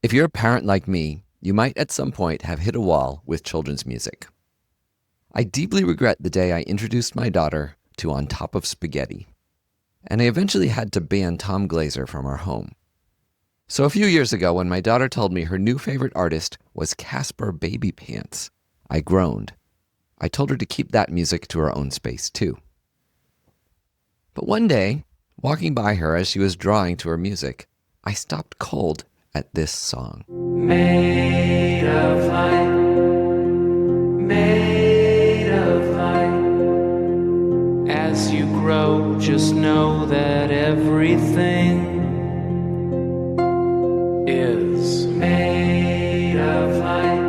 If you're a parent like me, you might at some point have hit a wall with children's music. I deeply regret the day I introduced my daughter to On Top of Spaghetti, and I eventually had to ban Tom Glazer from our home. So a few years ago, when my daughter told me her new favorite artist was Caspar Babypants, I groaned. I told her to keep that music to her own space too. But one day, walking by her as she was drawing to her music, I stopped cold at this song. Made of light, made of light. As you grow, just know that everything is made of light,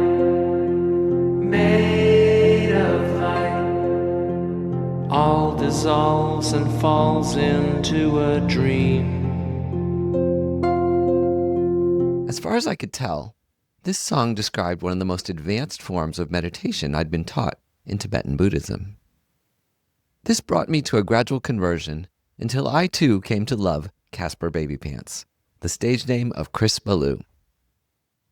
made of light. All dissolves and falls into a dream. As far as I could tell, this song described one of the most advanced forms of meditation I'd been taught in Tibetan Buddhism. This brought me to a gradual conversion until I too came to love Caspar Babypants, the stage name of Chris Ballew.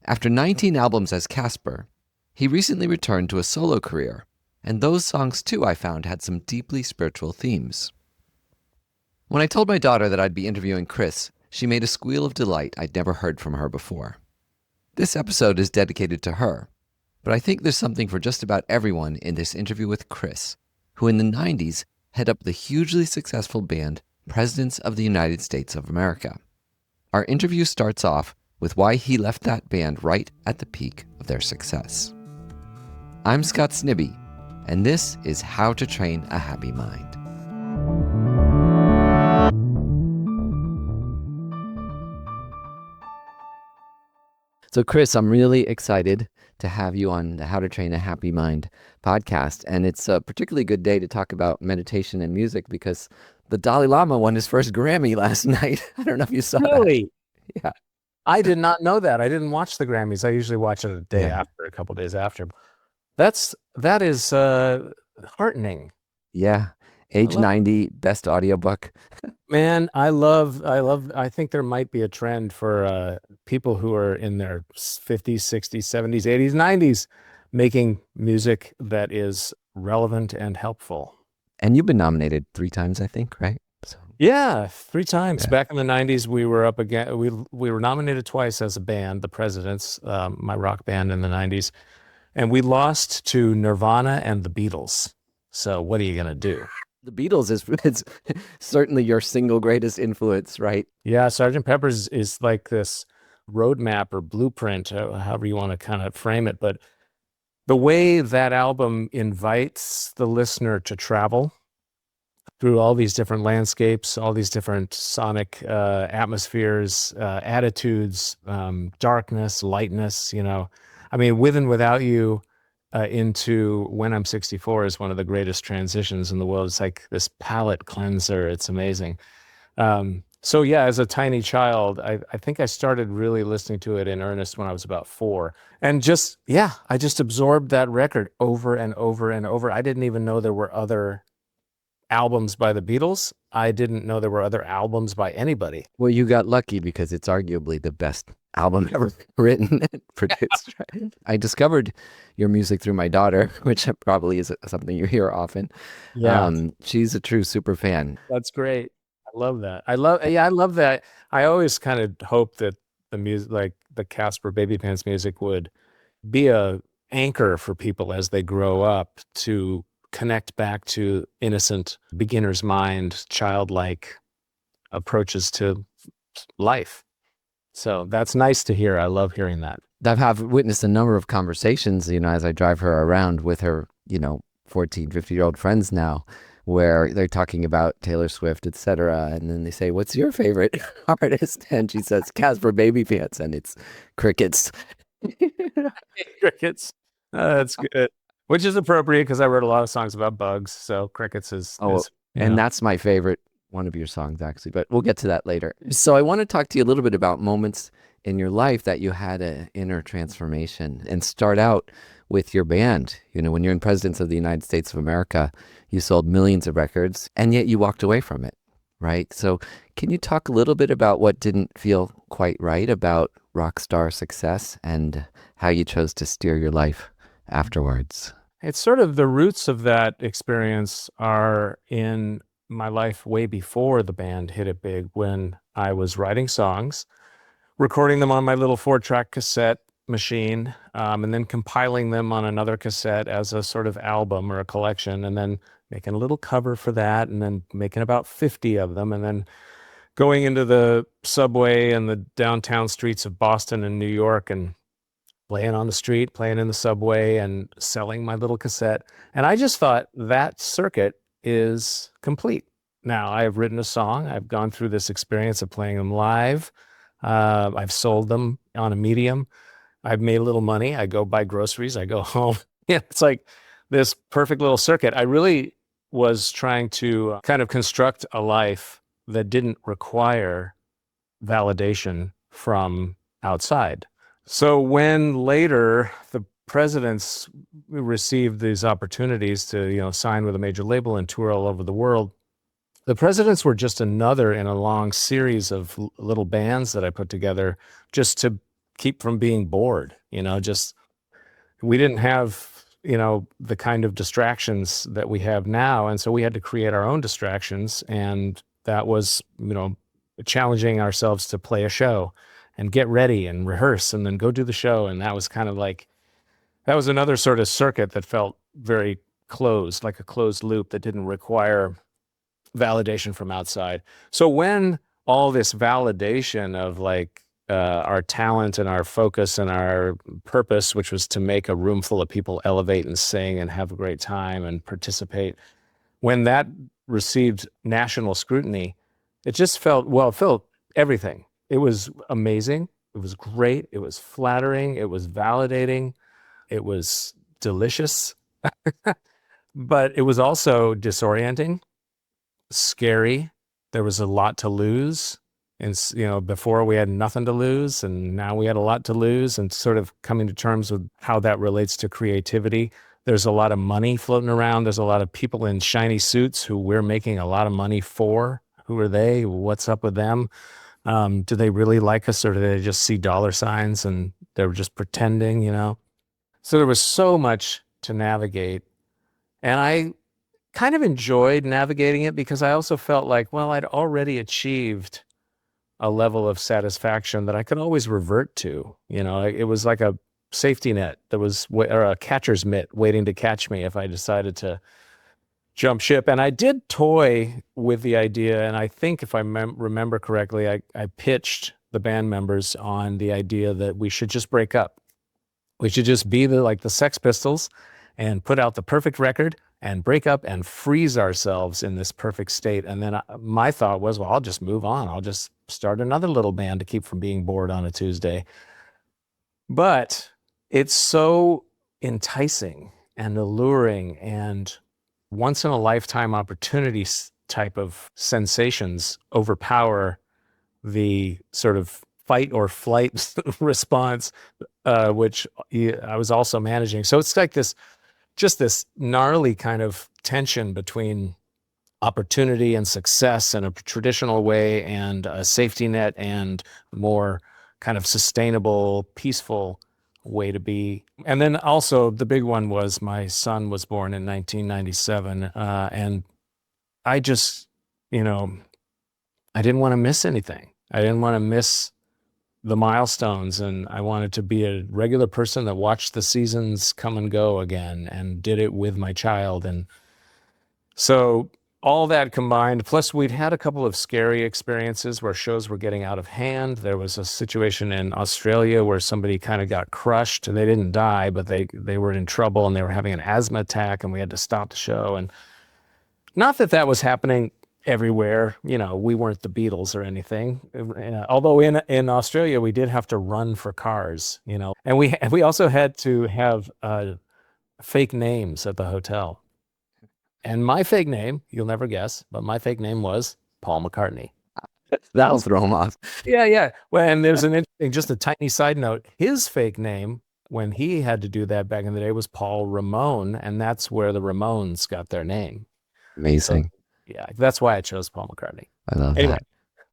After 19 albums as Caspar, he recently returned to a solo career, and those songs too I found had some deeply spiritual themes. When I told my daughter that I'd be interviewing Chris, she made a squeal of delight I'd never heard from her before. This episode is dedicated to her, but I think there's something for just about everyone in this interview with Chris, who in the 90s head up the hugely successful band Presidents of the United States of America. Our interview starts off with why he left that band right at the peak of their success. I'm Scott Snibbe, and this is How to Train a Happy Mind. So Chris, I'm really excited to have you on the How to Train a Happy Mind podcast. And it's a particularly good day to talk about meditation and music because the Dalai Lama won his first Grammy last night. I don't know if you saw Really? that. Yeah. I did not know that. I didn't watch the Grammys. I usually watch it a day after, a couple days after. That is heartening. Yeah. Age 90, best audiobook. Man, I think there might be a trend for people who are in their 50s, 60s, 70s, 80s, 90s making music that is relevant and helpful. And you've been nominated 3 times, I think, right? So. Yeah, 3 times. Yeah. Back in the 90s, we were up again. We were nominated twice as a band, the Presidents, my rock band in the 90s. And we lost to Nirvana and the Beatles. So what are you going to do? The Beatles is certainly your single greatest influence, right? Yeah, Sgt. Pepper's is like this roadmap or blueprint, however you want to kind of frame it. But the way that album invites the listener to travel through all these different landscapes, all these different sonic atmospheres, attitudes, darkness, lightness, I mean, with and without you, into When I'm 64 is one of the greatest transitions in the world. It's like this palate cleanser. It's amazing. So yeah, as a tiny child, I think I started really listening to it in earnest when I was about 4. And I just absorbed that record over and over and over. I didn't even know there were other albums by the Beatles. I didn't know there were other albums by anybody. Well, you got lucky because it's arguably the best album ever written and produced. Right? I discovered your music through my daughter, which probably is something you hear often. Yeah, she's a true super fan. that's great. I love that. I love that. I always kind of hope that the music, like the Caspar Babypants music, would be a anchor for people as they grow up to connect back to innocent beginner's mind, childlike approaches to life. So that's nice to hear. I love hearing that. I've witnessed a number of conversations, as I drive her around with her, 14, 50-year-old friends now, where they're talking about Taylor Swift, etc. And then they say, what's your favorite artist? And she says, Caspar Babypants, and it's crickets. Crickets. That's good. Which is appropriate because I wrote a lot of songs about bugs. So crickets is and that's my favorite one of your songs, actually, but we'll get to that later. So I want to talk to you a little bit about moments in your life that you had an inner transformation, and start out with your band. When you're in Presidents of the United States of America, you sold millions of records, and yet you walked away from it, right? So can you talk a little bit about what didn't feel quite right about rockstar success and how you chose to steer your life afterwards. It's sort of the roots of that experience are in my life way before the band hit it big, when I was writing songs, recording them on my little 4-track cassette machine, and then compiling them on another cassette as a sort of album or a collection, and then making a little cover for that, and then making about 50 of them, and then going into the subway and the downtown streets of Boston and New York and playing on the street, playing in the subway, and selling my little cassette. And I just thought that circuit is complete. Now, I have written a song. I've gone through this experience of playing them live. I've sold them on a medium. I've made a little money. I go buy groceries. I go home. Yeah, it's like this perfect little circuit. I really was trying to kind of construct a life that didn't require validation from outside. So when later the presidents received these opportunities to, sign with a major label and tour all over the world, the presidents were just another in a long series of little bands that I put together just to keep from being bored. We didn't have, the kind of distractions that we have now. And so we had to create our own distractions. And that was, challenging ourselves to play a show and get ready and rehearse and then go do the show. And that was kind of like, that was another sort of circuit that felt very closed, like a closed loop that didn't require validation from outside. So when all this validation of our talent and our focus and our purpose, which was to make a room full of people elevate and sing and have a great time and participate, when that received national scrutiny, it just felt everything. It was amazing. It was great. It was flattering. It was validating. It was delicious. But it was also disorienting, scary. There was a lot to lose. And, before we had nothing to lose, and now we had a lot to lose, and sort of coming to terms with how that relates to creativity. There's a lot of money floating around. There's a lot of people in shiny suits who we're making a lot of money for. Who are they? What's up with them? Do they really like us, or do they just see dollar signs and they're just pretending, So there was so much to navigate. And I kind of enjoyed navigating it because I also felt like, I'd already achieved a level of satisfaction that I could always revert to. It was like a safety net or a catcher's mitt waiting to catch me if I decided to jump ship. And I did toy with the idea, and I think if I remember correctly, I pitched the band members on the idea that we should just break up. We should just be the Sex Pistols and put out the perfect record and break up and freeze ourselves in this perfect state. And then my thought was, I'll just move on. I'll just start another little band to keep from being bored on a Tuesday. But it's so enticing and alluring and once in a lifetime opportunities type of sensations overpower the sort of fight or flight response, which I was also managing. So it's like this gnarly kind of tension between opportunity and success in a traditional way and a safety net and more kind of sustainable, peaceful way to be. And then also the big one was my son was born in 1997. And I just, I didn't want to miss anything. I didn't want to miss the milestones, and I wanted to be a regular person that watched the seasons come and go again and did it with my child. And so all that combined, plus we'd had a couple of scary experiences where shows were getting out of hand. There was a situation in Australia where somebody kind of got crushed, and they didn't die, but they were in trouble and they were having an asthma attack, and we had to stop the show. And not that was happening everywhere. We weren't the Beatles or anything. Although in Australia, we did have to run for cars, and we also had to have fake names at the hotel. And my fake name, you'll never guess, but my fake name was Paul McCartney. That'll throw him off. Yeah. Well, and there's just a tiny side note. His fake name, when he had to do that back in the day, was Paul Ramone, and that's where the Ramones got their name. Amazing. So, yeah, that's why I chose Paul McCartney. I love that.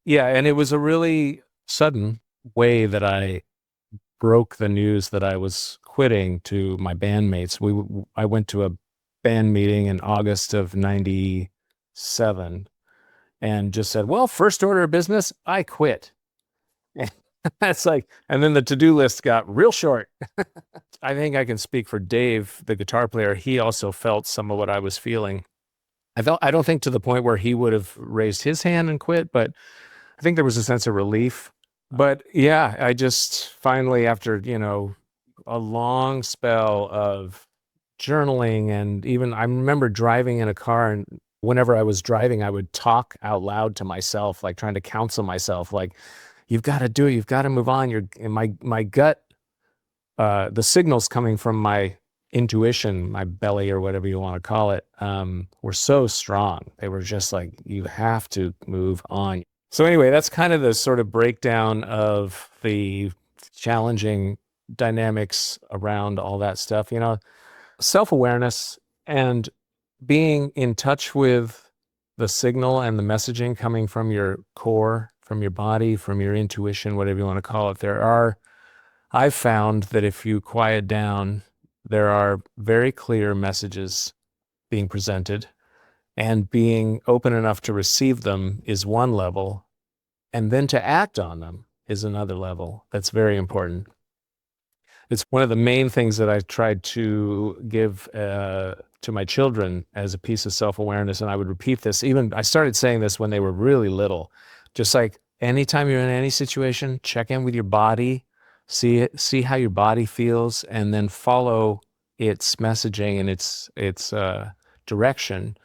Yeah, and it was a really sudden way that I broke the news that I was quitting to my bandmates, I went to a band meeting in August of 97 and just said, well, first order of business, I quit. That's like, and then the to-do list got real short. I think I can speak for Dave, the guitar player. He also felt some of what I was feeling. I don't think to the point where he would have raised his hand and quit, but I think there was a sense of relief. But yeah, I just finally, after, a long spell of journaling, and even I remember driving in a car, and whenever I was driving, I would talk out loud to myself, like trying to counsel myself, like, you've got to do it, you've got to move on. You're in my gut, the signals coming from my intuition, my belly, or whatever you want to call it, were so strong. They were just like, you have to move on. So anyway, that's kind of the sort of breakdown of the challenging dynamics around all that stuff. Self-awareness and being in touch with the signal and the messaging coming from your core, from your body, from your intuition, whatever you want to call it. I've found that if you quiet down, there are very clear messages being presented, and being open enough to receive them is one level, and then to act on them is another level. That's very important. It's one of the main things that I tried to give to my children as a piece of self-awareness. And I would repeat this, I started saying this when they were really little, just like anytime you're in any situation, check in with your body, see how your body feels, and then follow its messaging and its direction.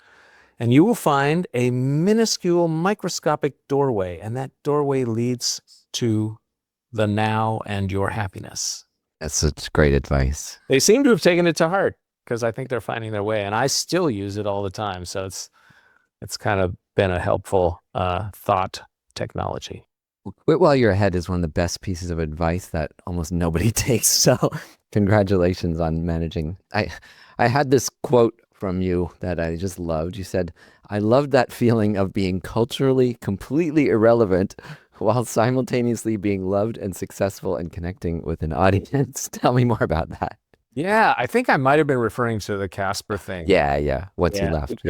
And you will find a minuscule microscopic doorway, and that doorway leads to the now and your happiness. That's such great advice. They seem to have taken it to heart, because I think they're finding their way, and I still use it all the time. So it's kind of been a helpful thought technology. Quit while you're ahead is one of the best pieces of advice that almost nobody takes. So congratulations on managing. I had this quote from you that I just loved. You said, I loved that feeling of being culturally completely irrelevant while simultaneously being loved and successful and connecting with an audience. Tell me more about that. Yeah, I think I might have been referring to the Caspar thing. Yeah. Once you left.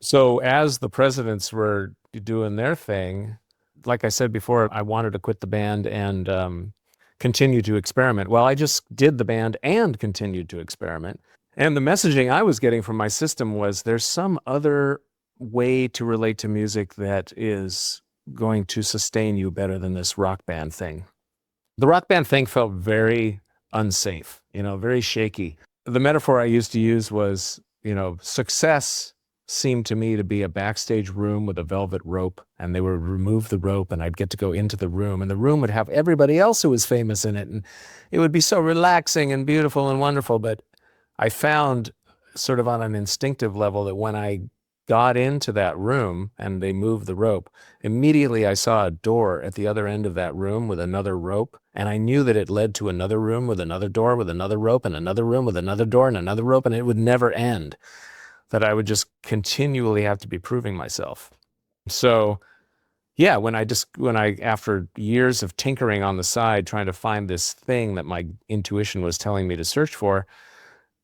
So as the presidents were doing their thing, like I said before, I wanted to quit the band and continue to experiment. Well, I just did the band and continued to experiment. And the messaging I was getting from my system was, there's some other way to relate to music that is going to sustain you better than this rock band thing. The rock band thing felt very unsafe, very shaky. The metaphor I used to use was, success seemed to me to be a backstage room with a velvet rope, and they would remove the rope and I'd get to go into the room, and the room would have everybody else who was famous in it, and it would be so relaxing and beautiful and wonderful. But I found, sort of on an instinctive level, that when I got into that room and they moved the rope, immediately I saw a door at the other end of that room with another rope, and I knew that it led to another room with another door with another rope, and another room with another door and another rope, and it would never end. That I would just continually have to be proving myself. So yeah, when I after years of tinkering on the side, trying to find this thing that my intuition was telling me to search for,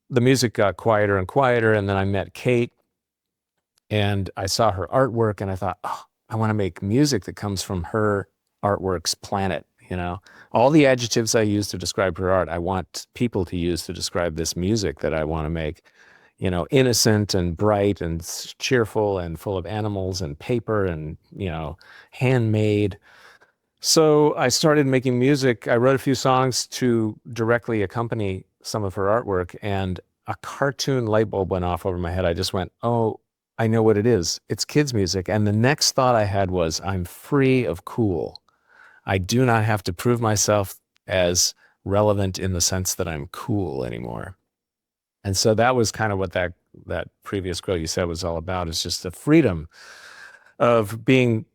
the music got quieter and quieter. And then I met Kate and I saw her artwork, and I thought, oh, I want to make music that comes from her artwork's planet. All the adjectives I use to describe her art, I want people to use to describe this music that I want to make. Innocent and bright and cheerful and full of animals and paper and, handmade. So I started making music. I wrote a few songs to directly accompany some of her artwork, and a cartoon light bulb went off over my head. I just went, oh, I know what it is. It's kids' music. And the next thought I had was, I'm free of cool. I do not have to prove myself as relevant in the sense that I'm cool anymore. And so that was kind of what that previous quote you said was all about, is just the freedom of being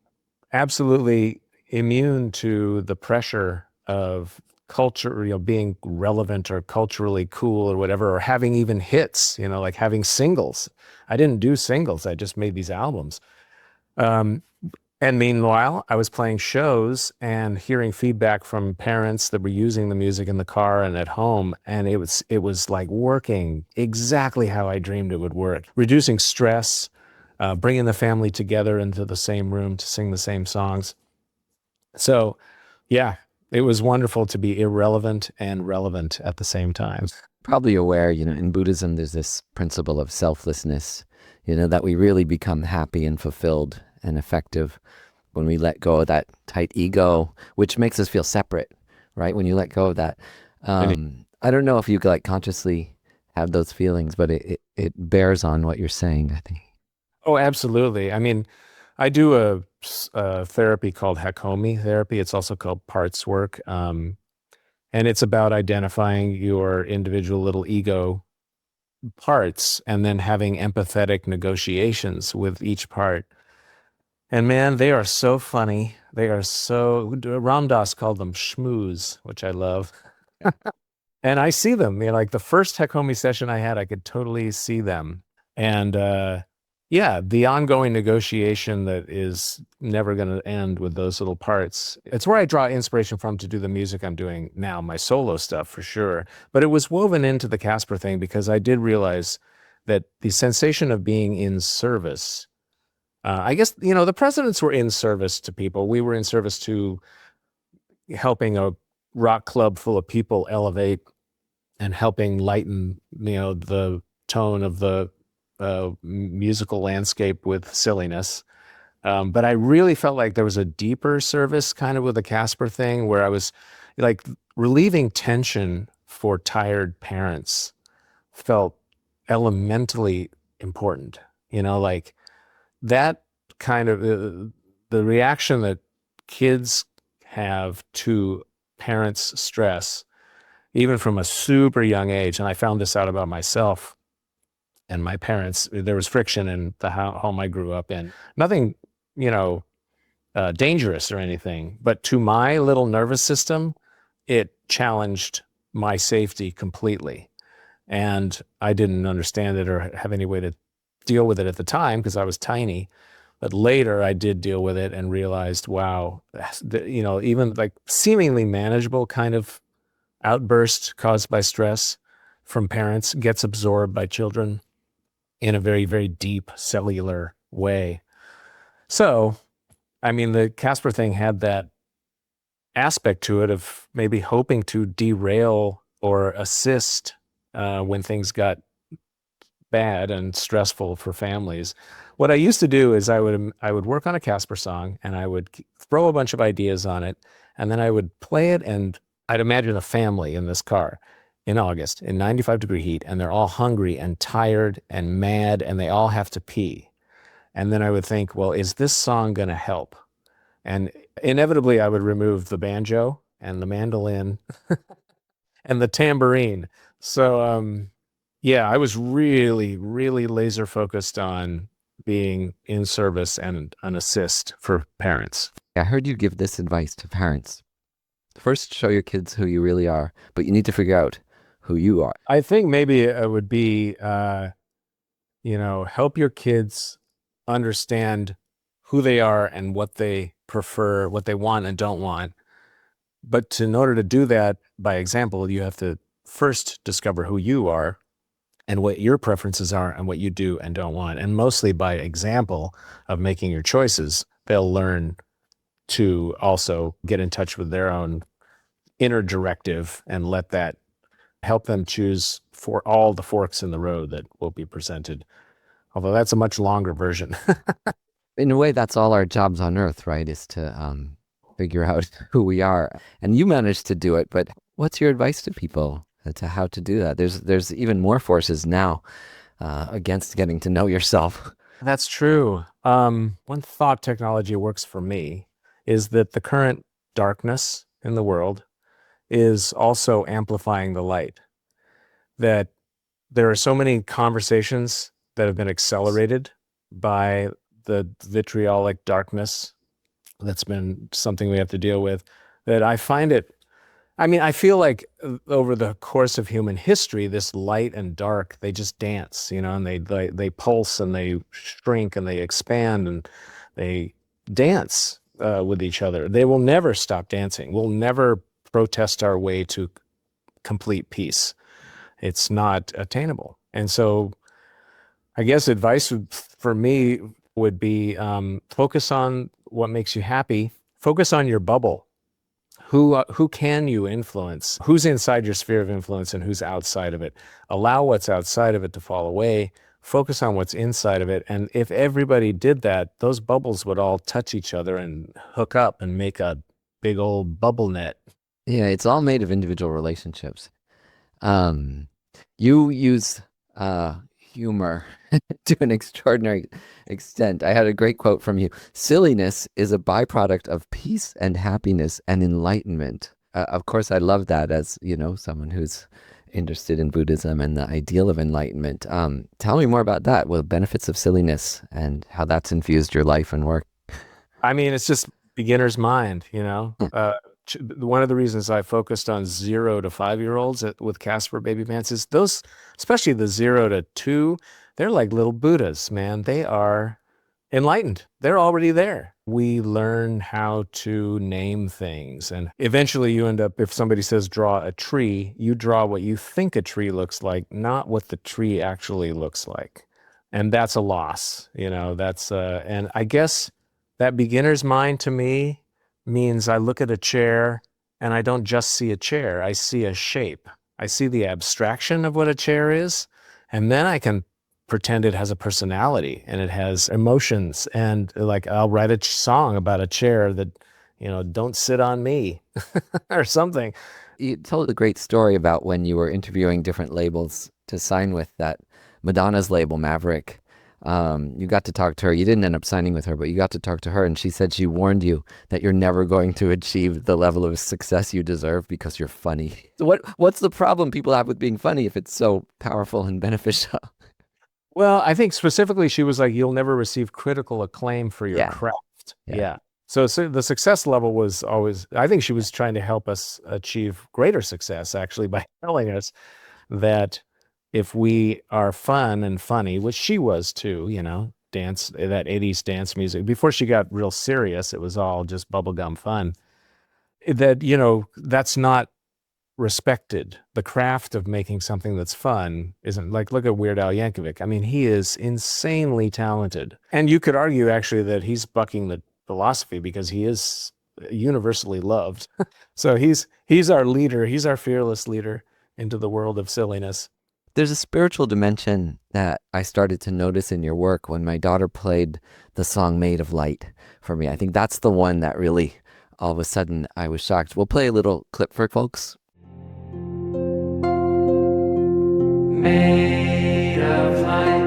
absolutely immune to the pressure of culture, being relevant or culturally cool or whatever, or having even hits, like having singles. I didn't do singles. I just made these albums. And meanwhile, I was playing shows and hearing feedback from parents that were using the music in the car and at home, and it was like working exactly how I dreamed it would work, reducing stress, bringing the family together into the same room to sing the same songs. So, yeah, it was wonderful to be irrelevant and relevant at the same time. Probably aware, in Buddhism, there's this principle of selflessness, that we really become happy and fulfilled and effective when we let go of that tight ego, which makes us feel separate, right? When you let go of that. I don't know if you could like consciously have those feelings, but it bears on what you're saying, I think. Oh, absolutely. I mean, I do a therapy called Hakomi therapy. It's also called parts work. And it's about identifying your individual little ego parts and then having empathetic negotiations with each part. And man, they are so funny. They are so, Ram Dass called them schmooze, which I love. And I see them, like the first Hakomi session I had, I could totally see them. And yeah, the ongoing negotiation that is never going to end with those little parts. It's where I draw inspiration from to do the music I'm doing now, my solo stuff for sure. But it was woven into the Caspar thing because I did realize that the sensation of being in service, I guess, the presidents were in service to people. We were in service to helping a rock club full of people elevate and helping lighten, the tone of the musical landscape with silliness. But I really felt like there was a deeper service kind of with the Caspar thing where I was like relieving tension for tired parents felt elementally important, like that kind of the reaction that kids have to parents' stress, even from a super young age. And I found this out about myself and my parents. There was friction in the home I grew up in. Nothing, dangerous or anything, but to my little nervous system, it challenged my safety completely. And I didn't understand it or have any way to deal with it at the time because I was tiny. But later I did deal with it and realized, wow, even like seemingly manageable kind of outburst caused by stress from parents gets absorbed by children in a very, very deep cellular way. So, I mean, the Caspar thing had that aspect to it of maybe hoping to derail or assist when things got bad and stressful for families. What I used to do is I would work on a Caspar song and I would throw a bunch of ideas on it, and then I would play it, and I'd imagine a family in this car in August in 95-degree heat, and they're all hungry and tired and mad, and they all have to pee. And then I would think, well, is this song going to help? And inevitably I would remove the banjo and the mandolin and the tambourine. So, yeah, I was really, really laser focused on being in service and an assist for parents. I heard you give this advice to parents. First, show your kids who you really are, but you need to figure out who you are. I think maybe it would be, help your kids understand who they are and what they prefer, what they want and don't want. But in order to do that, by example, you have to first discover who you are and what your preferences are and what you do and don't want. And mostly by example of making your choices, they'll learn to also get in touch with their own inner directive and let that help them choose for all the forks in the road that will be presented. Although that's a much longer version. In a way, that's all our jobs on earth, right? Is to figure out who we are. And you managed to do it, but what's your advice to people to how to do that? There's even more forces now against getting to know yourself. That's true. One thought technology works for me is that the current darkness in the world is also amplifying the light. That there are so many conversations that have been accelerated by the vitriolic darkness that's been something we have to deal with, that I find it, I feel like over the course of human history, this light and dark, they just dance, and they pulse and they shrink and they expand and they dance with each other. They will never stop dancing. We'll never protest our way to complete peace. It's not attainable. And so I guess advice for me would be focus on what makes you happy. Focus on your bubble. Who can you influence? Who's inside your sphere of influence and who's outside of it? Allow what's outside of it to fall away. Focus on what's inside of it. And if everybody did that, those bubbles would all touch each other and hook up and make a big old bubble net. Yeah, it's all made of individual relationships. Um, you use humor to an extraordinary extent. I had a great quote from you. Silliness is a byproduct of peace and happiness and enlightenment. Of course, I love that as, someone who's interested in Buddhism and the ideal of enlightenment. Tell me more about that. Well, benefits of silliness and how that's infused your life and work. I mean, it's just beginner's mind, one of the reasons I focused on 0 to 5-year-olds with Caspar Babypants is those, especially the 0 to 2, they're like little Buddhas, man. They are enlightened. They're already there. We learn how to name things. And eventually you end up, if somebody says draw a tree, you draw what you think a tree looks like, not what the tree actually looks like. And that's a loss, and I guess that beginner's mind to me means I look at a chair and I don't just see a chair. I see a shape. I see the abstraction of what a chair is. And then I can pretend it has a personality and it has emotions. And like, I'll write a song about a chair that, don't sit on me or something. You told a great story about when you were interviewing different labels to sign with, that Madonna's label, Maverick. You got to talk to her. You didn't end up signing with her, but you got to talk to her, and she said she warned you that you're never going to achieve the level of success you deserve because you're funny. So what's the problem people have with being funny if it's so powerful and beneficial? Well, I think specifically she was like, you'll never receive critical acclaim for your craft. Yeah. So the success level was always, I think she was trying to help us achieve greater success, actually, by telling us that if we are fun and funny, which she was too, dance, that 80s dance music, before she got real serious, it was all just bubblegum fun, that, that's not respected. The craft of making something that's fun isn't. Like, look at Weird Al Yankovic. I mean, he is insanely talented. And you could argue actually that he's bucking the philosophy because he is universally loved. So he's our leader. He's our fearless leader into the world of silliness. There's a spiritual dimension that I started to notice in your work when my daughter played the song Made of Light for me. I think that's the one that really, all of a sudden, I was shocked. We'll play a little clip for folks. Made of light,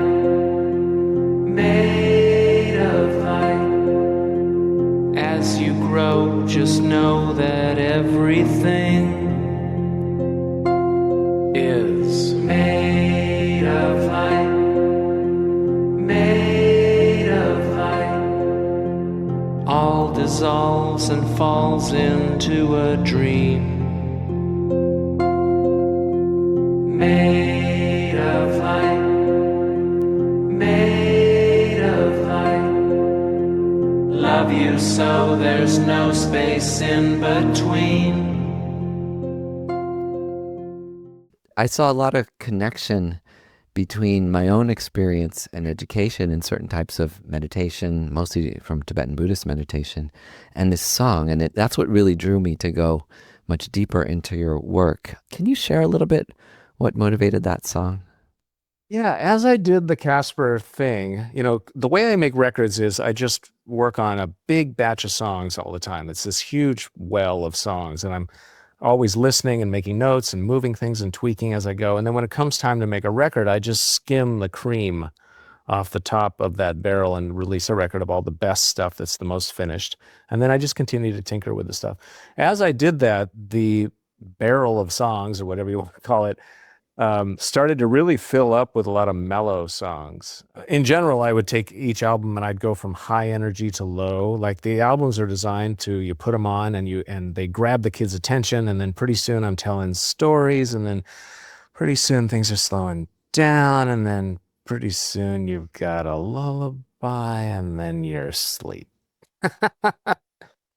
made of light. As you grow, just know that everything is made of light, made of light. All dissolves and falls into a dream. Made of light, made of light. Love you so there's no space in between. I saw a lot of connection between my own experience and education in certain types of meditation, mostly from Tibetan Buddhist meditation, and this song. And that's what really drew me to go much deeper into your work. Can you share a little bit what motivated that song? Yeah, as I did the Caspar thing, the way I make records is I just work on a big batch of songs all the time. It's this huge well of songs, and I'm always listening and making notes and moving things and tweaking as I go. And then when it comes time to make a record, I just skim the cream off the top of that barrel and release a record of all the best stuff that's the most finished. And then I just continue to tinker with the stuff. As I did that, the barrel of songs, or whatever you want to call it, started to really fill up with a lot of mellow songs. In general, I would take each album and I'd go from high energy to low. Like, the albums are designed to, you put them on and they grab the kids' attention, and then pretty soon I'm telling stories, and then pretty soon things are slowing down, and then pretty soon you've got a lullaby, and then you're asleep.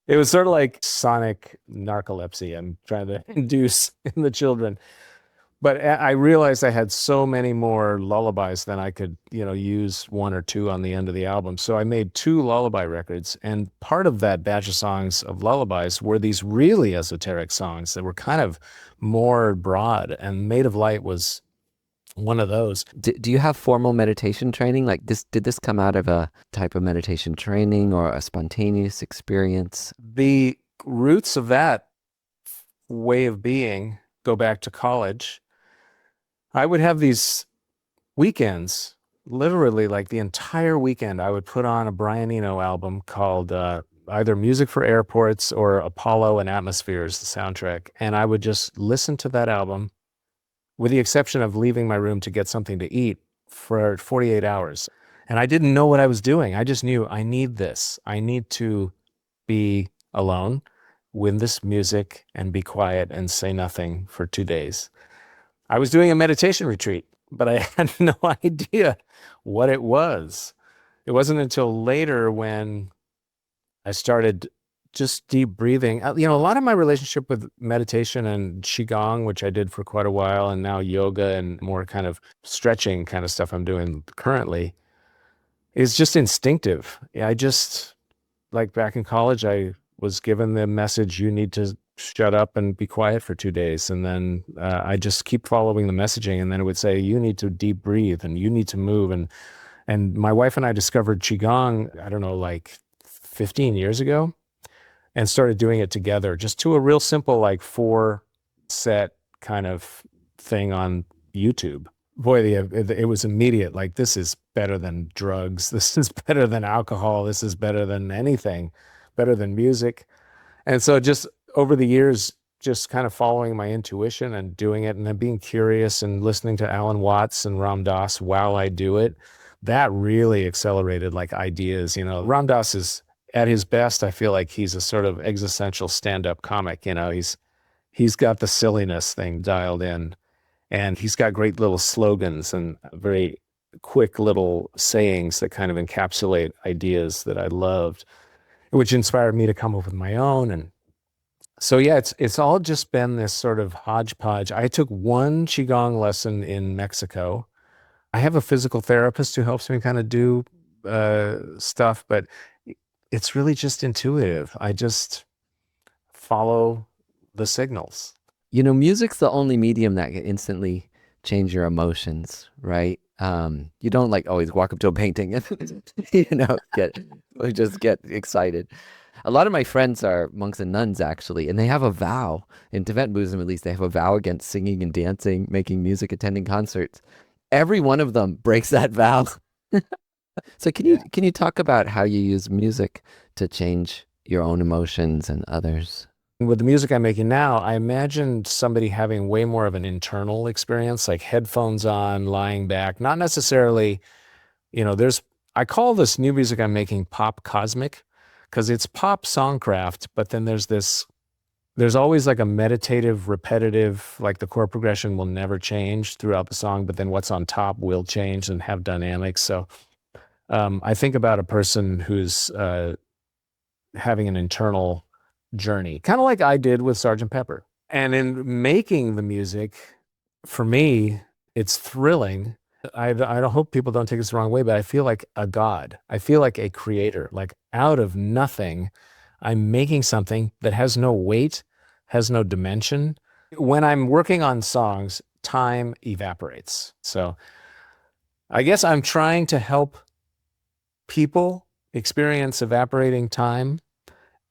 It was sort of like sonic narcolepsy I'm trying to induce in the children. But I realized I had so many more lullabies than I could, use one or two on the end of the album. So I made two lullaby records. And part of that batch of songs of lullabies were these really esoteric songs that were kind of more broad. And Made of Light was one of those. Do you have formal meditation training? Like this, did this come out of a type of meditation training or a spontaneous experience? The roots of that way of being go back to college. I would have these weekends, literally like the entire weekend, I would put on a Brian Eno album called either Music for Airports or Apollo and Atmospheres, the soundtrack. And I would just listen to that album, with the exception of leaving my room to get something to eat, for 48 hours. And I didn't know what I was doing. I just knew I need this. I need to be alone with this music and be quiet and say nothing for 2 days. I was doing a meditation retreat, but I had no idea what it was. It wasn't until later when I started just deep breathing. A lot of my relationship with meditation and Qigong, which I did for quite a while, and now yoga and more kind of stretching kind of stuff I'm doing currently, is just instinctive. I just, like back in college, I was given the message, you need to shut up and be quiet for 2 days. And then I just keep following the messaging. And then it would say, you need to deep breathe and you need to move. And my wife and I discovered Qigong, I don't know, like 15 years ago, and started doing it together, just to a real simple, like 4-set kind of thing on YouTube. Boy, it was immediate. Like, this is better than drugs. This is better than alcohol. This is better than anything, better than music. And so just over the years, just kind of following my intuition and doing it, and then being curious and listening to Alan Watts and Ram Dass while I do it, that really accelerated like ideas. Ram Dass is at his best. I feel like he's a sort of existential stand-up comic. He's got the silliness thing dialed in, and he's got great little slogans and very quick little sayings that kind of encapsulate ideas that I loved, which inspired me to come up with my own. And so, yeah, it's all just been this sort of hodgepodge. I took one Qigong lesson in Mexico. I have a physical therapist who helps me kind of do stuff, but it's really just intuitive. I just follow the signals. Music's the only medium that can instantly change your emotions, right? You don't like always walk up to a painting and get excited. A lot of my friends are monks and nuns, actually, and they have a vow. In Tibetan Buddhism, at least, they have a vow against singing and dancing, making music, attending concerts. Every one of them breaks that vow. So can you talk about how you use music to change your own emotions and others? With the music I'm making now, I imagine somebody having way more of an internal experience, like headphones on, lying back, not necessarily, I call this new music I'm making pop cosmic, because it's pop songcraft, but then there's always like a meditative, repetitive, like the chord progression will never change throughout the song, but then what's on top will change and have dynamics. So I think about a person who's having an internal journey, kind of like I did with Sgt. Pepper. And in making the music, for me, it's thrilling. I hope people don't take this the wrong way, but I feel like a god. I feel like a creator. Like, out of nothing, I'm making something that has no weight, has no dimension. When I'm working on songs, time evaporates. So I guess I'm trying to help people experience evaporating time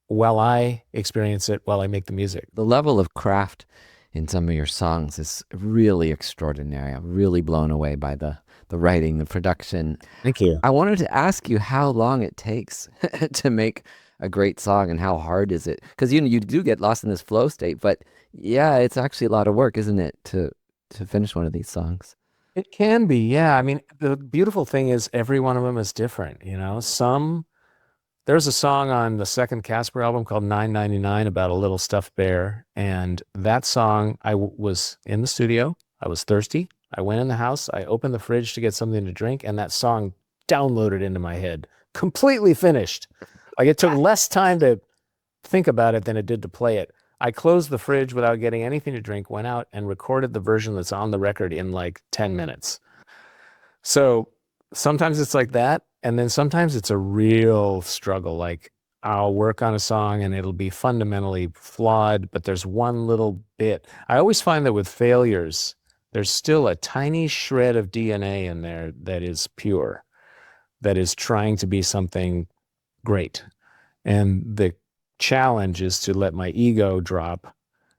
while I experience it while I make the music. The level of craft in some of your songs is really extraordinary. I'm really blown away by the writing, the production. Thank you. I wanted to ask you how long it takes to make a great song, and how hard is it? Because you do get lost in this flow state, but yeah, it's actually a lot of work, isn't it, to finish one of these songs? It can be, yeah. I mean, the beautiful thing is every one of them is different, There's a song on the second Caspar album called 999 about a little stuffed bear. And that song, I was in the studio. I was thirsty. I went in the house. I opened the fridge to get something to drink. And that song downloaded into my head, completely finished. Like it took less time to think about it than it did to play it. I closed the fridge without getting anything to drink, went out and recorded the version that's on the record in like 10 minutes. So sometimes it's like that. And then sometimes it's a real struggle. Like I'll work on a song and it'll be fundamentally flawed, but there's one little bit. I always find that with failures, there's still a tiny shred of DNA in there that is pure, that is trying to be something great. And the challenge is to let my ego drop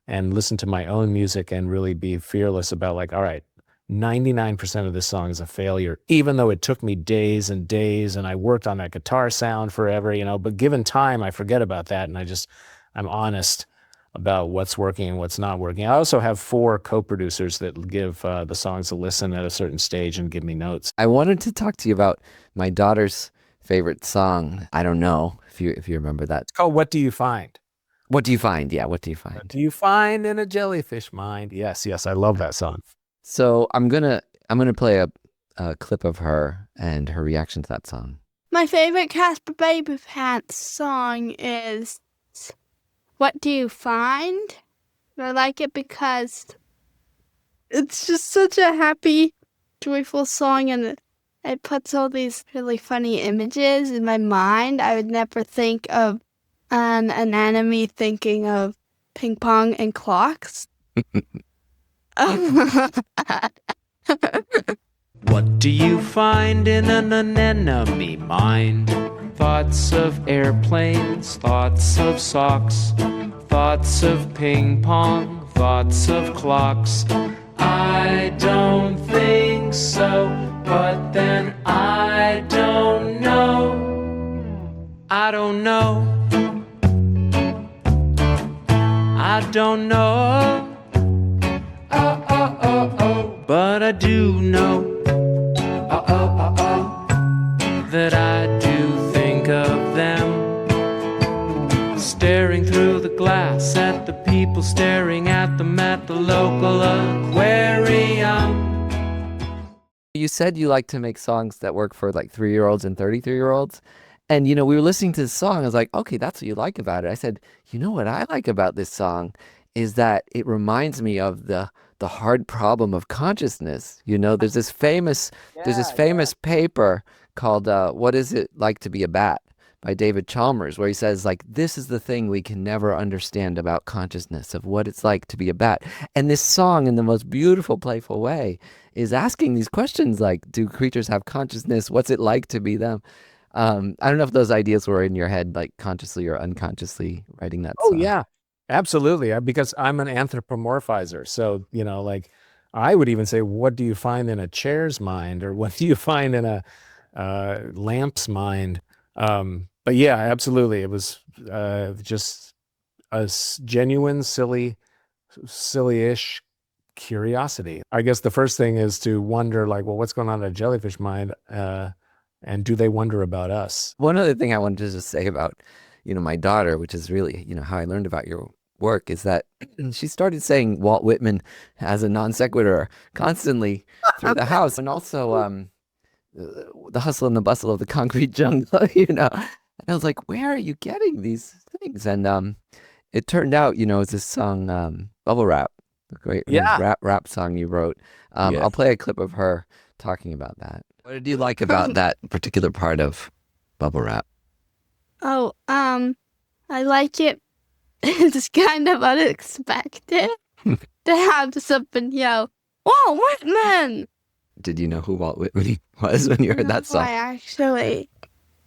and listen to my own music and really be fearless about like, all right, 99% of this song is a failure, even though it took me days and days and I worked on that guitar sound forever, but given time, I forget about that. And I'm honest about what's working and what's not working. I also have 4 co-producers that give the songs a listen at a certain stage and give me notes. I wanted to talk to you about my daughter's favorite song. I don't know if you remember that. It's called What Do You Find? What do you find? Yeah, what do you find? What do you find in a jellyfish mind? Yes, I love that song. So I'm gonna play a clip of her and her reaction to that song. My favorite Caspar Babypants song is What Do You Find? I like it because it's just such a happy, joyful song, and it puts all these really funny images in my mind. I would never think of an enemy thinking of ping pong and clocks. What do you find in an anemone mind? Thoughts of airplanes, thoughts of socks, thoughts of ping pong, thoughts of clocks. I don't think so, but then I don't know. I don't know. I don't know. But I do know that I do think of them, staring through the glass at the people staring at them at the local aquarium. You said you like to make songs that work for like 3-year-olds and 33-year-olds. And, we were listening to this song. I was like, okay, that's what you like about it. I said, what I like about this song is that it reminds me of the hard problem of consciousness. There's this famous paper called What Is It Like to Be a Bat by David Chalmers, where he says, like, this is the thing we can never understand about consciousness, of what it's like to be a bat. And this song, in the most beautiful, playful way, is asking these questions like, do creatures have consciousness? What's it like to be them? I don't know if those ideas were in your head, like consciously or unconsciously writing that song. Oh, yeah, absolutely. Because I'm an anthropomorphizer. So, like I would even say, what do you find in a chair's mind? Or what do you find in a lamp's mind? But yeah, absolutely. It was just a genuine, silly-ish curiosity. I guess the first thing is to wonder, like, well, what's going on in a jellyfish mind? And do they wonder about us? One other thing I wanted to just say about, my daughter, which is really, how I learned about your work, is that she started saying Walt Whitman as a non sequitur constantly through the house. And also the hustle and the bustle of the concrete jungle, And I was like, where are you getting these things? And it turned out, it's this song, Bubble Wrap, a great rap song you wrote. Yes. I'll play a clip of her talking about that. What did you like about that particular part of Bubble Wrap? Oh, I like it. It's kind of unexpected to have something yell, Walt Whitman! Did you know who Walt Whitman was when you heard that song? I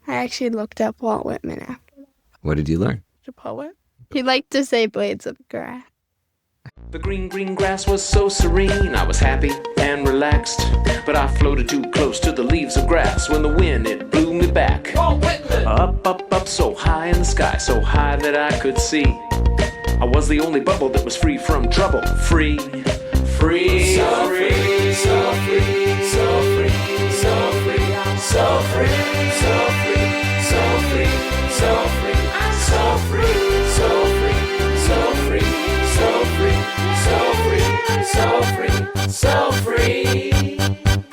actually looked up Walt Whitman after that. What did you learn? The poet. He liked to say blades of grass. The green grass was so serene, I was happy and relaxed. But I floated too close to the leaves of grass when the wind, it blew me back. Up, so high in the sky, so high that I could see. I was the only bubble that was free from trouble. Free, free, so free, so free, so free, so free, so free, so free, so free, so free, so free, so free, so free, so free, so free, so free, so free.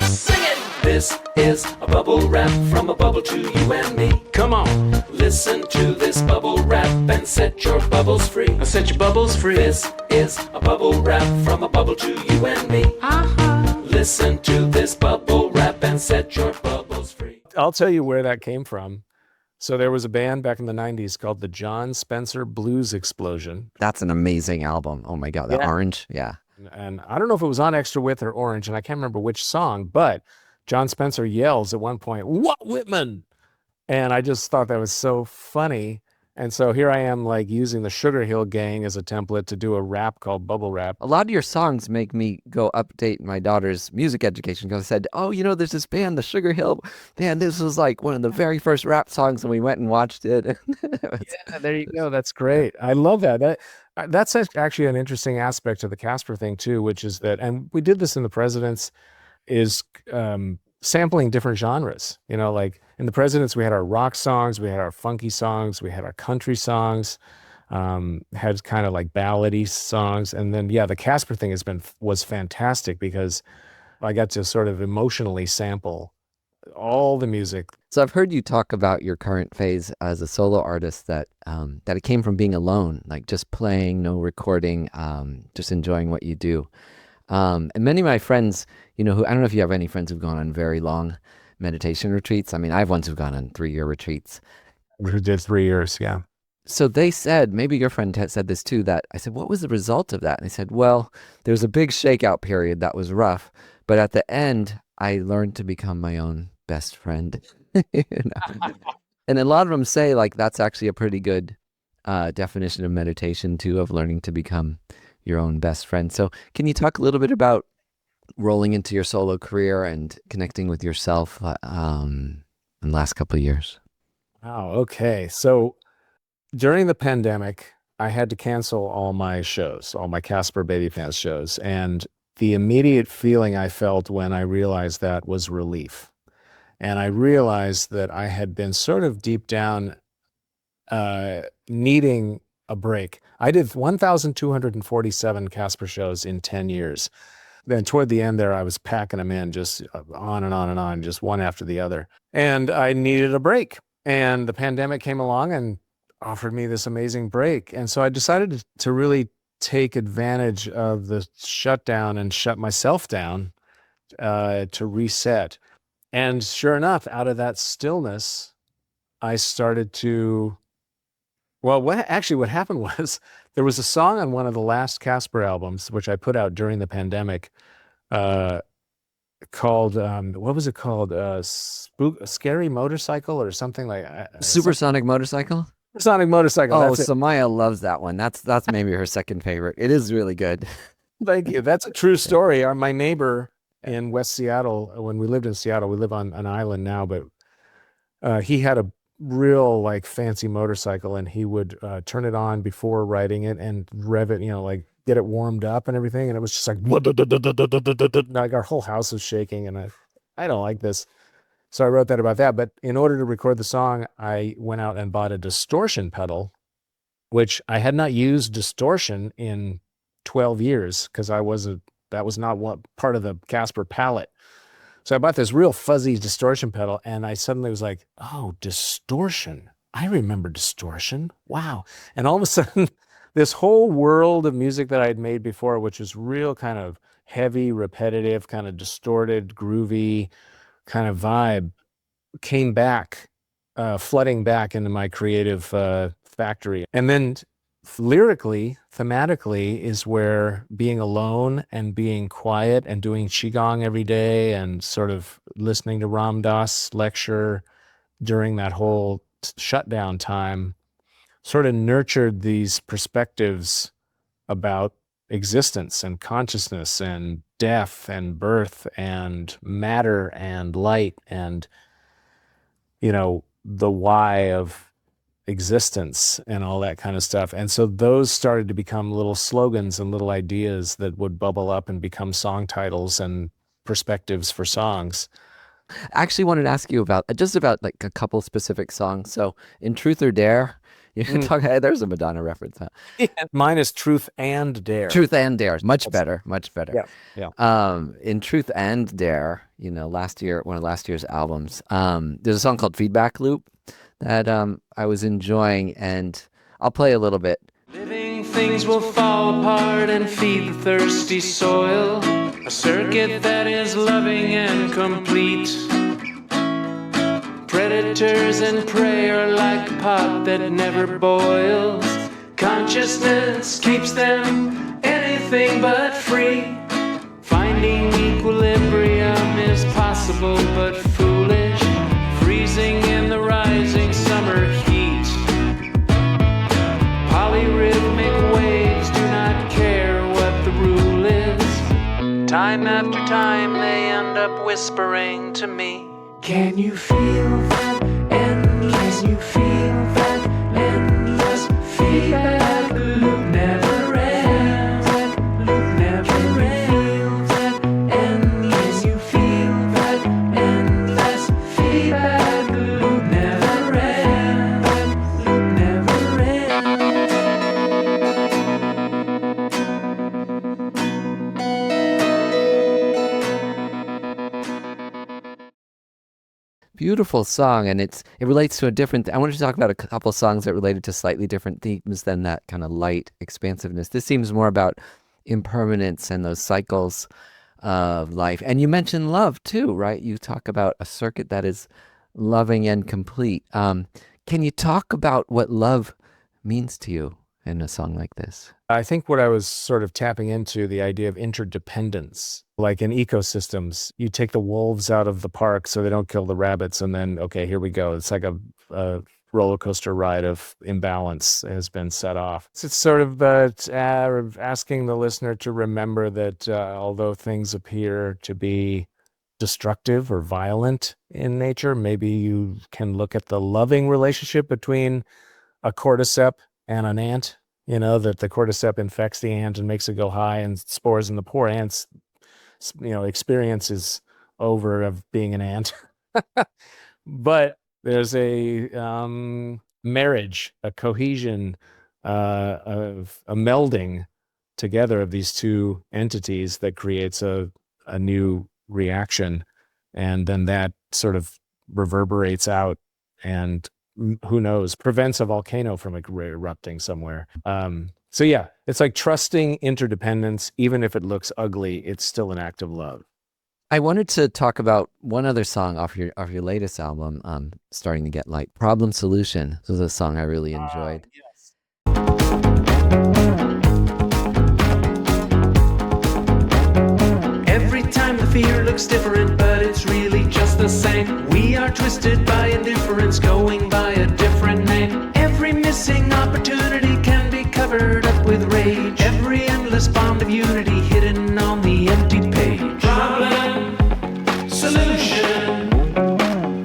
Sing it! This is a bubble wrap from a bubble to you and me. Come on, listen to this bubble wrap and set your bubbles free. Set your bubbles free. This is a bubble wrap from a bubble to you and me. Listen to this bubble wrap and set your bubbles free. I'll tell you where that came from. So there was a band back in the 90s called the John Spencer Blues Explosion. That's an amazing album. Oh my God, that orange. Yeah. And I don't know if it was on Extra Width or Orange, and I can't remember which song, but John Spencer yells at one point, "What, Whitman?" And I just thought that was so funny. And so here I am, like, using the Sugar Hill Gang as a template to do a rap called Bubble Rap. A lot of your songs make me go update my daughter's music education, because I said, oh, you know, there's this band, the Sugar Hill Band. This was like one of the very first rap songs, and we went and watched it. Yeah, there you go. That's great. I love that. That's actually an interesting aspect of the Caspar thing too, which is that, and we did this in the Presidents, is sampling different genres. You know, like in the Presidents, we had our rock songs, we had our funky songs, we had our country songs, had kind of like ballady songs, and then the Caspar thing was fantastic because I got to sort of emotionally sample all the music. So I've heard you talk about your current phase as a solo artist, that it came from being alone, like just playing, no recording, just enjoying what you do. And many of my friends, you know, I don't know if you have any friends who've gone on very long meditation retreats. I mean, I have ones who've gone on 3-year retreats. We did 3 years, yeah. So they said, maybe your friend said this too, that I said, what was the result of that? And they said, well, there was a big shakeout period that was rough, but at the end, I learned to become my own best friend. You know? And a lot of them say, like, that's actually a pretty good definition of meditation too, of learning to become your own best friend. So can you talk a little bit about rolling into your solo career and connecting with yourself in the last couple of years? Wow, okay. So during the pandemic, I had to cancel all my shows, all my Caspar Babypants shows. And the immediate feeling I felt when I realized that was relief. And I realized that I had been sort of deep down needing a break. I did 1,247 Caspar shows in 10 years. Then toward the end there, I was packing them in just on and on and on, just one after the other. And I needed a break. And the pandemic came along and offered me this amazing break. And so I decided to really take advantage of the shutdown and shut myself down to reset. And sure enough, out of that stillness, I started to, well, what happened was there was a song on one of the last Caspar albums, which I put out during the pandemic, called, what was it called? Scary Motorcycle or something like Supersonic Motorcycle? Sonic Motorcycle. Oh, that's Samaya loves that one. That's maybe her second favorite. It is really good. Thank you. That's a true story. My neighbor in West Seattle, when we lived in Seattle, we live on an island now, but he had a real like fancy motorcycle, and he would turn it on before riding it and rev it, you know, like get it warmed up and everything. And it was just like our whole house was shaking, and I don't like this. So I wrote that about that. But in order to record the song, I went out and bought a distortion pedal, which I had not used distortion in 12 years because that was not one part of the Caspar palette. So I bought this real fuzzy distortion pedal, and I suddenly was like, oh, distortion. I remember distortion. Wow. And all of a sudden, this whole world of music that I had made before, which was real kind of heavy, repetitive, kind of distorted, groovy kind of vibe, came back, flooding back into my creative factory. And then lyrically, thematically, is where being alone and being quiet and doing Qigong every day and sort of listening to Ram Dass lecture during that whole shutdown time sort of nurtured these perspectives about existence and consciousness and death and birth and matter and light and, you know, the why of existence and all that kind of stuff. And so those started to become little slogans and little ideas that would bubble up and become song titles and perspectives for songs. I actually wanted to ask you about like a couple specific songs. So in Truth or Dare, You talk. There's a Madonna reference. Huh? Mine is Truth and Dare. Truth and Dare, much better, much better. Yeah. In Truth and Dare, last year, one of last year's albums, there's a song called Feedback Loop that I was enjoying, and I'll play a little bit. Living things will fall apart and feed the thirsty soil. A circuit that is loving and complete. Predators and prey are like a pot that never boils. Consciousness keeps them anything but free. Finding equilibrium is possible but foolish. Freezing in the rising summer heat. Polyrhythmic waves do not care what the rule is. Time after time they end up whispering to me. Can you feel that endless? Can you feel that endless feedback loop never ends? That loop never ends. That endless. Can you feel that endless feedback loop never ends? That loop never ends. Beautiful song, and it relates to a different. I wanted to talk about a couple songs that related to slightly different themes than that kind of light expansiveness. This seems more about impermanence and those cycles of life. And you mentioned love too, right? You talk about a circuit that is loving and complete. Can you talk about what love means to you in a song like this? I think what I was sort of tapping into, the idea of interdependence. Like in ecosystems, you take the wolves out of the park so they don't kill the rabbits, and then, okay, here we go. It's like a roller coaster ride of imbalance has been set off. It's sort of asking the listener to remember that although things appear to be destructive or violent in nature, maybe you can look at the loving relationship between a cordyceps and an ant. That the cordyceps infects the ant and makes it go high, and spores in the poor ant's experience is over of being an ant. But there's a marriage, a cohesion, of a melding together of these two entities that creates a new reaction, and then that sort of reverberates out and, who knows, prevents a volcano from erupting somewhere. So yeah, it's like trusting interdependence. Even if it looks ugly, it's still an act of love. I wanted to talk about one other song off your latest album, Starting to Get Light, Problem Solution. This was a song I really enjoyed. Yes. Every time the fear looks different, but it's really just the same. We are twisted by indifference, going by a different name. Every missing opportunity can be covered up with rage. Every endless bond of unity hidden on the empty page. Problem, solution.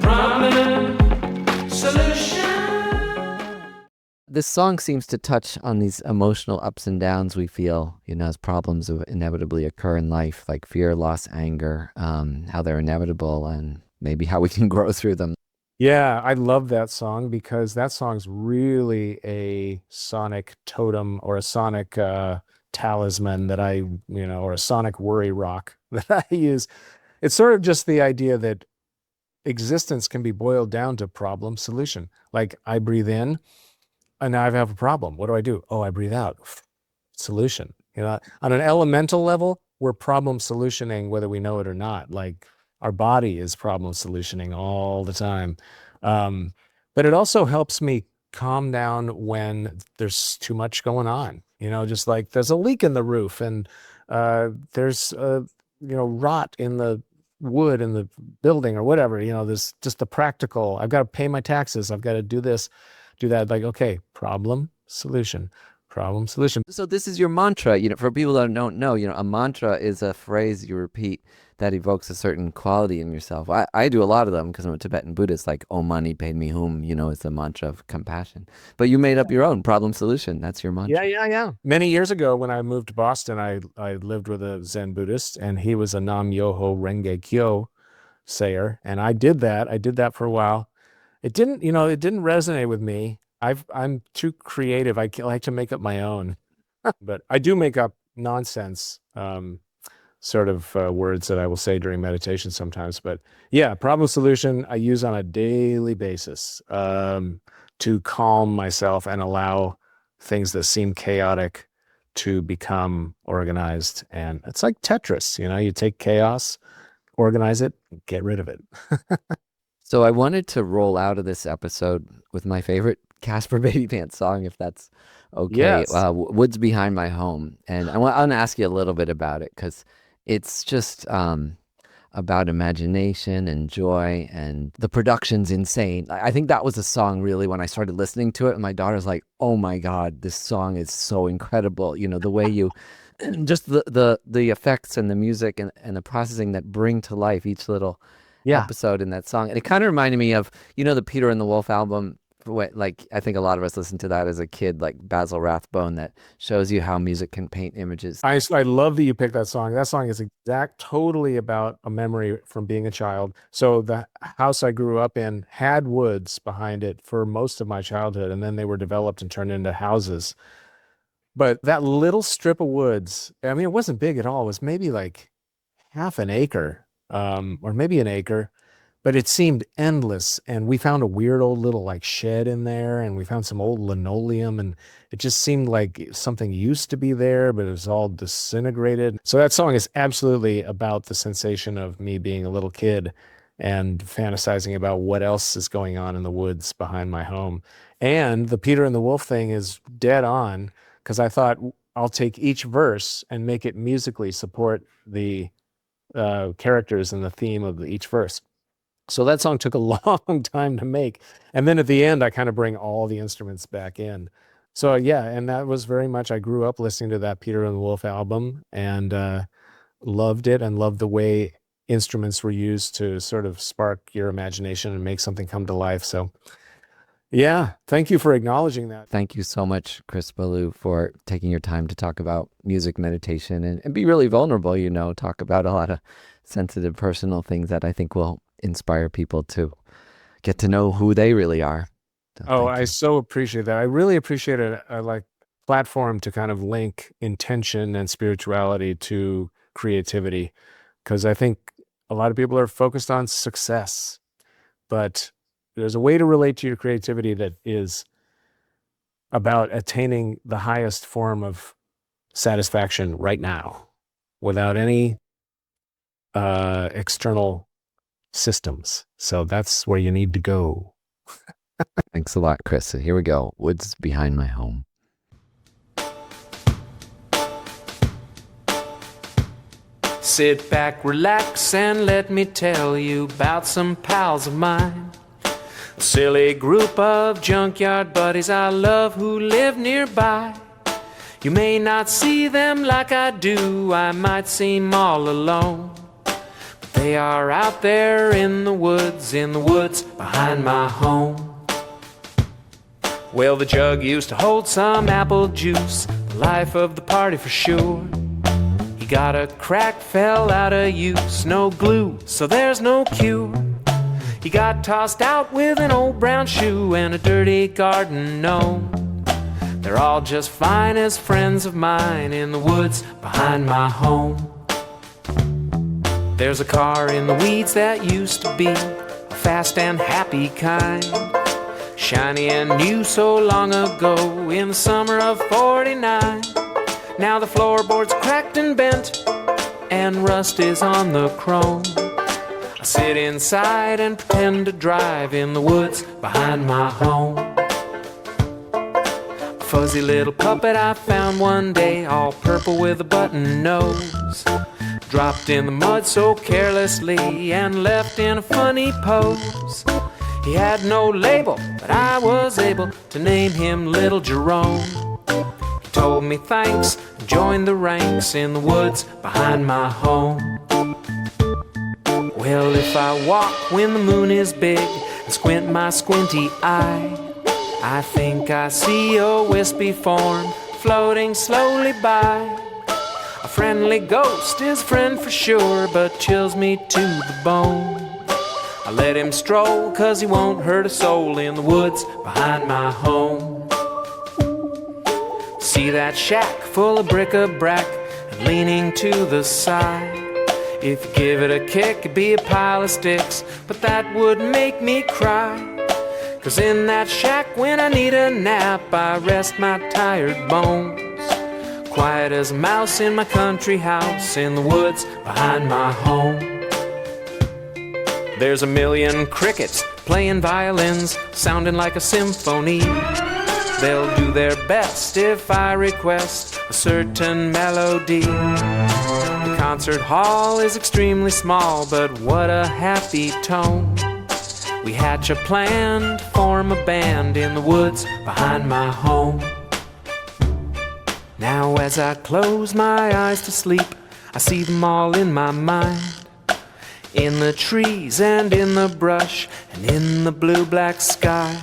Problem, solution. This song seems to touch on these emotional ups and downs we feel, as problems inevitably occur in life, like fear, loss, anger, how they're inevitable, and maybe how we can grow through them. Yeah, I love that song because that song's really a sonic totem or a sonic talisman that or a sonic worry rock that I use. It's sort of just the idea that existence can be boiled down to problem solution. Like I breathe in and now I have a problem. What do? Oh, I breathe out. Solution. On an elemental level, we're problem solutioning whether we know it or not. Like our body is problem solutioning all the time. But it also helps me calm down when there's too much going on, just like there's a leak in the roof and there's rot in the wood in the building or whatever, there's just the practical. I've got to pay my taxes. I've got to do this, do that. Like, okay, problem, solution. Problem, solution. So this is your mantra, for people that don't know, a mantra is a phrase you repeat that evokes a certain quality in yourself. I do a lot of them because I'm a Tibetan Buddhist, like Om Mani Padme Hum, is the mantra of compassion. But you made up your own problem solution. That's your mantra. Yeah. Many years ago when I moved to Boston, I lived with a Zen Buddhist and he was a Nam Myoho Renge Kyo sayer. And I did that for a while. It didn't resonate with me. I'm too creative. I like to make up my own, but I do make up nonsense sort of words that I will say during meditation sometimes. But yeah, problem solution I use on a daily basis to calm myself and allow things that seem chaotic to become organized. And it's like Tetris, you take chaos, organize it, get rid of it. So I wanted to roll out of this episode with my favorite Caspar Babypants song, if that's okay. Yes. Woods Behind My Home. And I want to ask you a little bit about it, because it's just about imagination and joy, and the production's insane. I think that was a song really when I started listening to it, and my daughter's like, oh my God, this song is so incredible. The way you, just the effects and the music and the processing that bring to life each little episode in that song. And it kind of reminded me of, the Peter and the Wolf album. Like, I think a lot of us listened to that as a kid, like Basil Rathbone, that shows you how music can paint images. I love that you picked that song. That song is totally about a memory from being a child. So the house I grew up in had woods behind it for most of my childhood, and then they were developed and turned into houses. But that little strip of woods, I mean, it wasn't big at all. It was maybe like half an acre, or maybe an acre. But it seemed endless, and we found a weird old little like shed in there, and we found some old linoleum, and it just seemed like something used to be there, but it was all disintegrated. So that song is absolutely about the sensation of me being a little kid and fantasizing about what else is going on in the woods behind my home. And the Peter and the Wolf thing is dead on, because I thought I'll take each verse and make it musically support the characters and the theme of each verse. So that song took a long time to make. And then at the end, I kind of bring all the instruments back in. So yeah, and that was very much, I grew up listening to that Peter and the Wolf album, and loved it, and loved the way instruments were used to sort of spark your imagination and make something come to life. So yeah, thank you for acknowledging that. Thank you so much, Chris Ballew, for taking your time to talk about music meditation and be really vulnerable, talk about a lot of sensitive personal things that I think will inspire people to get to know who they really are. So I so appreciate that. I really appreciate a platform to kind of link intention and spirituality to creativity, because I think a lot of people are focused on success, but there's a way to relate to your creativity that is about attaining the highest form of satisfaction right now without any external systems. So that's where you need to go. Thanks a lot, Chris. So here we go. Woods Behind My Home. Sit back, relax, and let me tell you about some pals of mine. A silly group of junkyard buddies I love who live nearby. You may not see them like I do, I might seem all alone. They are out there in the woods behind my home. Well, the jug used to hold some apple juice, the life of the party for sure. He got a crack, fell out of use, no glue, so there's no cure. He got tossed out with an old brown shoe and a dirty garden gnome. They're all just fine as friends of mine in the woods behind my home. There's a car in the weeds that used to be a fast and happy kind, shiny and new so long ago in the summer of '49. Now the floorboard's cracked and bent and rust is on the chrome. I sit inside and pretend to drive in the woods behind my home. A fuzzy little puppet I found one day, all purple with a button nose, dropped in the mud so carelessly and left in a funny pose. He had no label, but I was able to name him Little Jerome. He told me thanks and joined the ranks in the woods behind my home. Well, if I walk when the moon is big and squint my squinty eye, I think I see a wispy form floating slowly by. A friendly ghost is a friend for sure, but chills me to the bone. I let him stroll, 'cause he won't hurt a soul in the woods behind my home. See that shack full of bric-a-brac and leaning to the side? If you give it a kick, it'd be a pile of sticks, but that would make me cry. 'Cause in that shack, when I need a nap, I rest my tired bones. Quiet as a mouse in my country house in the woods behind my home. There's a million crickets playing violins, sounding like a symphony. They'll do their best if I request a certain melody. The concert hall is extremely small, but what a happy tone. We hatch a plan to form a band in the woods behind my home. Now as I close my eyes to sleep, I see them all in my mind. In the trees and in the brush and in the blue-black sky.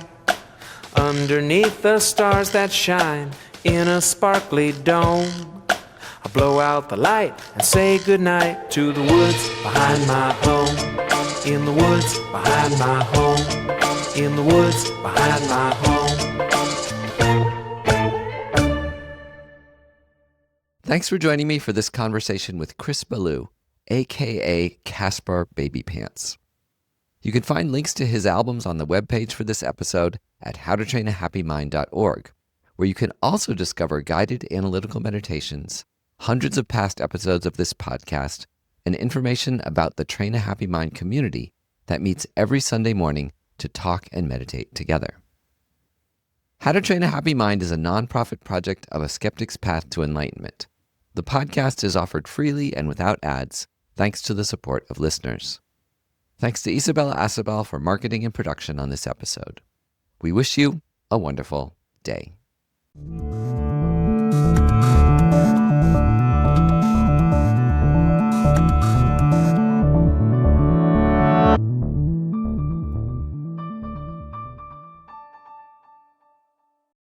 Underneath the stars that shine in a sparkly dome. I blow out the light and say goodnight to the woods behind my home. In the woods behind my home. In the woods behind my home. Thanks for joining me for this conversation with Chris Ballew, aka Caspar Babypants. You can find links to his albums on the webpage for this episode at howtotrainahappymind.org, where you can also discover guided analytical meditations, hundreds of past episodes of this podcast, and information about the Train a Happy Mind community that meets every Sunday morning to talk and meditate together. How to Train a Happy Mind is a nonprofit project of a skeptic's path to enlightenment. The podcast is offered freely and without ads, thanks to the support of listeners. Thanks to Isabella Acebal for marketing and production on this episode. We wish you a wonderful day.